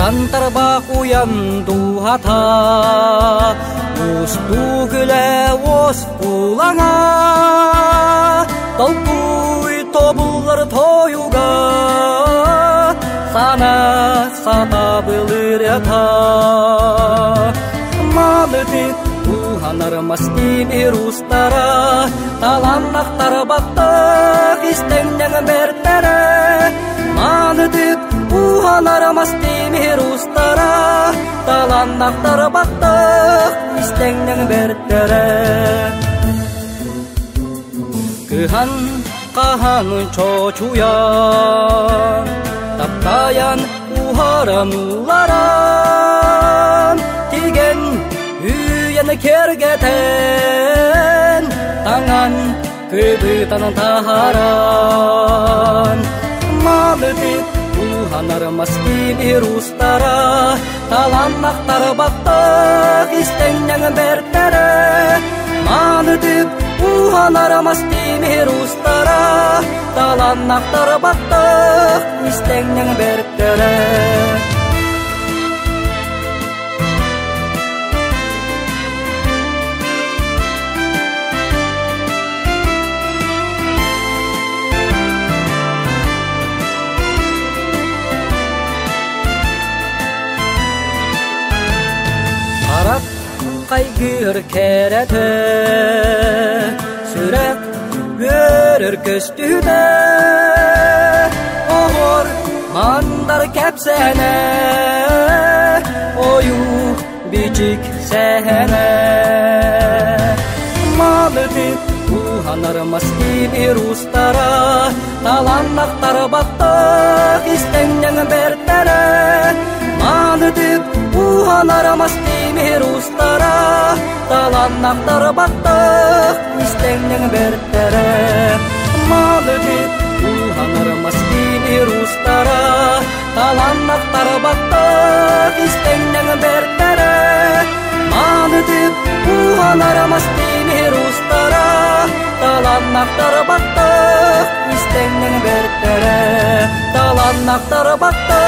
Янтарба куян тухата, усту күле ос кулаңа, толкуй тобулар тоюга, сана сата былырята. Малыдык уханар мастими рустара, таланнактар баттак истеңнен бертере. Малыдык уханар мастими рустара, таланнактар баттак истеңнен бертере. Кыхан кахан чочуян, таптаян ухаран уларан, тиген үйен кергетен, таңан кыбытан тахаран. Малыдык уханар мастими рустара, таланнактар баттак истеңнен бертере. Малыдык уханар мастими рустара, таланнактар баттак истеңнен бертере. Kaygır kerete, sürek görür köstüde, oğur mandar kepsene, oyu biçik sehene. Malıdık uhanar mastimi rustara, talannaktar battak istengnen bertere. Malıdık uhanar mastimi rustara, talannaktar battak istengnen bertere. Malıdık uhanar mastimi rustara, talannaktar battak istengnen bertere. Malıdık uhanar mastimi rustara, talannaktar battak istengnen bertere. Talannaktar battak